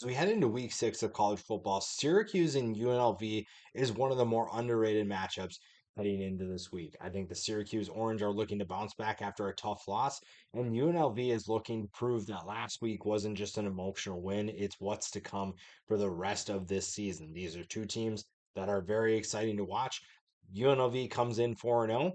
As we head into week 6 of college football, Syracuse and UNLV is one of the more underrated matchups heading into this week. I think the Syracuse Orange are looking to bounce back after a tough loss, and UNLV is looking to prove that last week wasn't just an emotional win, it's what's to come for the rest of this season. These are two teams that are very exciting to watch. UNLV comes in 4-0.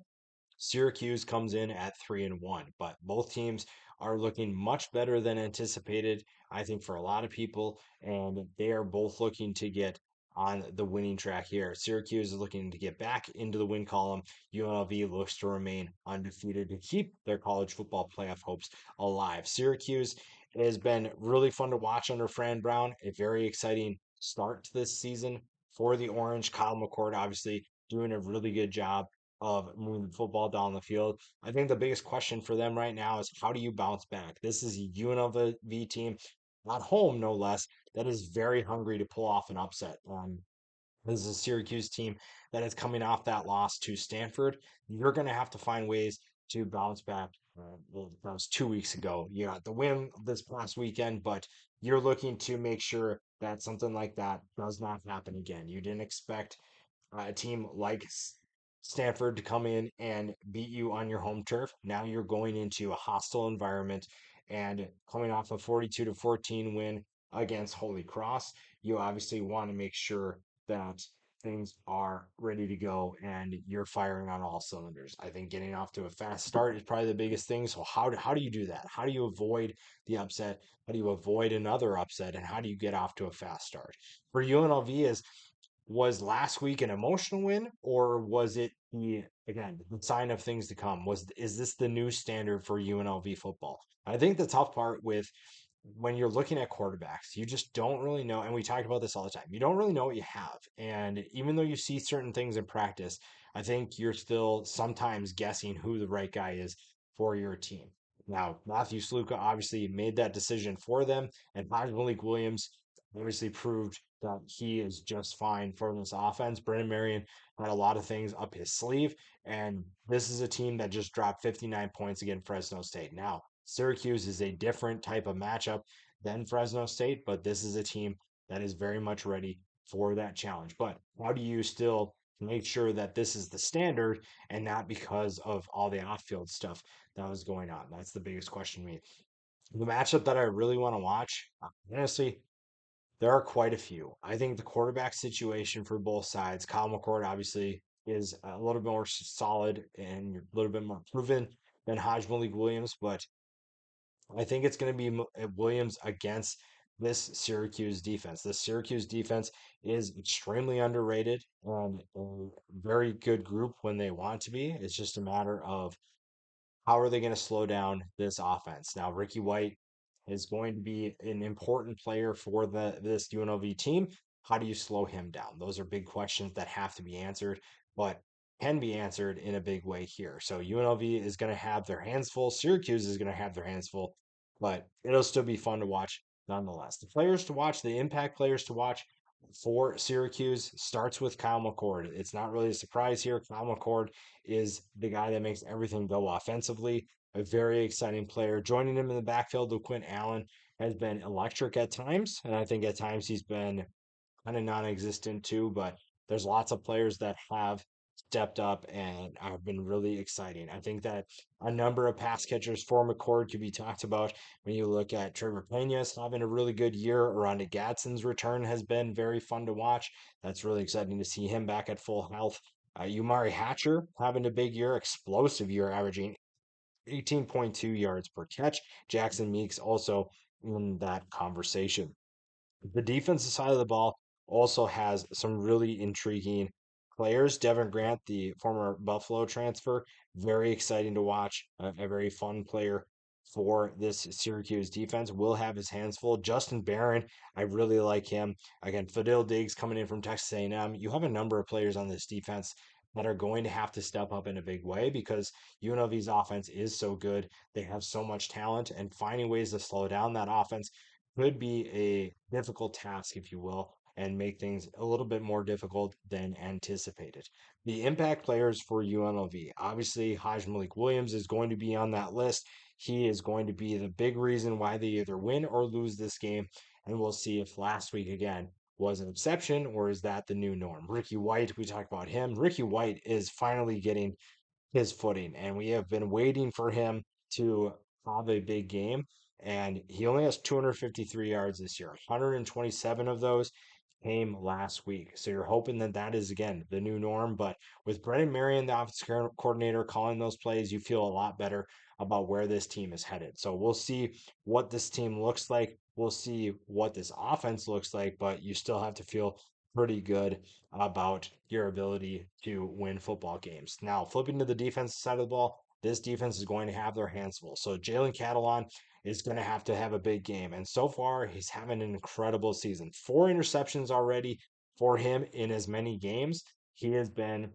Syracuse comes in at 3-1, but both teams are looking much better than anticipated, I think, for a lot of people, and they are both looking to get on the winning track here. Syracuse is looking to get back into the win column. UNLV looks to remain undefeated to keep their college football playoff hopes alive. Syracuse has been really fun to watch under Fran Brown, a very exciting start to this season for the Orange. Kyle McCord obviously doing a really good job of moving the football down the field. I think the biggest question for them right now is how do you bounce back? This is a UNLV team at home, no less, that is very hungry to pull off an upset. This is a Syracuse team that is coming off that loss to Stanford. You're going to have to find ways to bounce back. Well, that was 2 weeks ago. You got the win this past weekend, but you're looking to make sure that something like that does not happen again. You didn't expect a team like Stanford to come in and beat you on your home turf. Now you're going into a hostile environment and coming off a 42-14 win against Holy Cross. You obviously want to make sure that things are ready to go and you're firing on all cylinders. I think getting off to a fast start is probably the biggest thing. So how do you do that? How do you avoid the upset? How do you avoid another upset? And how do you get off to a fast start? For UNLV is was last week an emotional win, or was it the sign of things to come? Is this the new standard for UNLV football? I think the tough part with when you're looking at quarterbacks, you just don't really know, and we talked about this all the time. You don't really know what you have. And even though you see certain things in practice, I think you're still sometimes guessing who the right guy is for your team. Now, Matthew Sluka obviously made that decision for them, and Malik Williams obviously proved that he is just fine for this offense. Brennan Marion had a lot of things up his sleeve, and this is a team that just dropped 59 points against Fresno State. Now, Syracuse is a different type of matchup than Fresno State, but this is a team that is very much ready for that challenge. But how do you still make sure that this is the standard and not because of all the off-field stuff that was going on? That's the biggest question to me. The matchup that I really want to watch, honestly, there are quite a few. I think the quarterback situation for both sides, Kyle McCord obviously is a little bit more solid and a little bit more proven than Malik Williams, but I think it's going to be Williams against this Syracuse defense. The Syracuse defense is extremely underrated and a very good group when they want to be. It's just a matter of how are they going to slow down this offense? Now, Ricky White is going to be an important player for this UNLV team. How do you slow him down? Those are big questions that have to be answered, but can be answered in a big way here. So UNLV is going to have their hands full. Syracuse is going to have their hands full, but it'll still be fun to watch nonetheless. The players to watch, the impact players to watch for Syracuse starts with Kyle McCord. It's not really a surprise here. Kyle McCord is the guy that makes everything go offensively. A very exciting player. Joining him in the backfield with Quinn Allen has been electric at times, and I think at times he's been kind of non-existent too. But there's lots of players that have stepped up and have been really exciting. I think that a number of pass catchers for McCord could be talked about when you look at Trevor Pena's having a really good year. Rhonda Gadsden's return has been very fun to watch. That's really exciting to see him back at full health. Umari Hatcher having a big year, explosive year, averaging 18.2 yards per catch. Jackson Meeks also in that conversation. The defensive side of the ball also has some really intriguing players. Devin Grant, the former Buffalo transfer, very exciting to watch. A very fun player for this Syracuse defense. Will have his hands full. Justin Barron, I really like him. Again, Fadil Diggs coming in from Texas A&M. You have a number of players on this defense that are going to have to step up in a big way because UNLV's offense is so good. They have so much talent, and finding ways to slow down that offense could be a difficult task, if you will, and make things a little bit more difficult than anticipated. The impact players for UNLV, obviously, Malik Williams is going to be on that list. He is going to be the big reason why they either win or lose this game. And we'll see if last week again was an exception or is that the new norm. Ricky White, we talked about him. Ricky White is finally getting his footing. And we have been waiting for him to have a big game. And he only has 253 yards this year. 127 of those came last week. So you're hoping that that is, again, the new norm. But with Brennan Marion, the offensive coordinator, calling those plays, you feel a lot better about where this team is headed. So we'll see what this team looks like. We'll see what this offense looks like, but you still have to feel pretty good about your ability to win football games. Now, flipping to the defensive side of the ball, this defense is going to have their hands full. So Jalen Catalon is going to have a big game. And so far, he's having an incredible season. 4 interceptions already for him in as many games. He has been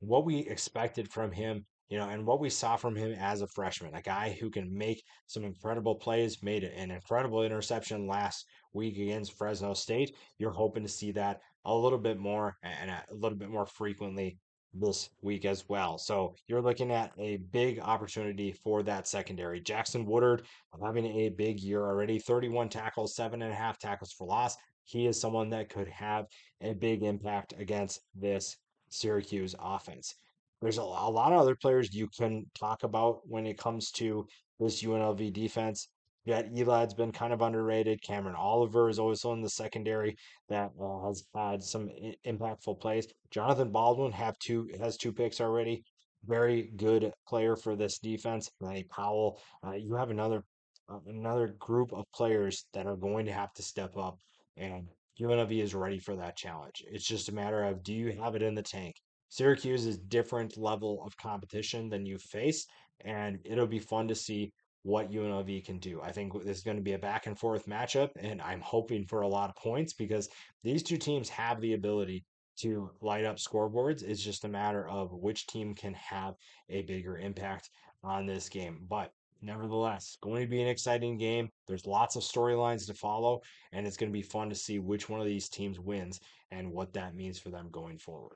what we expected from him, and what we saw from him as a freshman, a guy who can make some incredible plays, made an incredible interception last week against Fresno State. You're hoping to see that a little bit more and a little bit more frequently this week as well. So you're looking at a big opportunity for that secondary. Jackson Woodard having a big year already, 31 tackles, 7.5 tackles for loss. He is someone that could have a big impact against this Syracuse offense. There's a lot of other players you can talk about when it comes to this UNLV defense. Yet Elad's been kind of underrated. Cameron Oliver is also in the secondary that has had some impactful plays. Jonathan Baldwin has 2 picks already. Very good player for this defense. Manny Powell. You have another group of players that are going to have to step up, and UNLV is ready for that challenge. It's just a matter of, do you have it in the tank? Syracuse is different level of competition than you face, and it'll be fun to see what UNLV can do. I think this is going to be a back and forth matchup, and I'm hoping for a lot of points because these two teams have the ability to light up scoreboards. It's just a matter of which team can have a bigger impact on this game. But nevertheless, going to be an exciting game. There's lots of storylines to follow, and it's going to be fun to see which one of these teams wins and what that means for them going forward.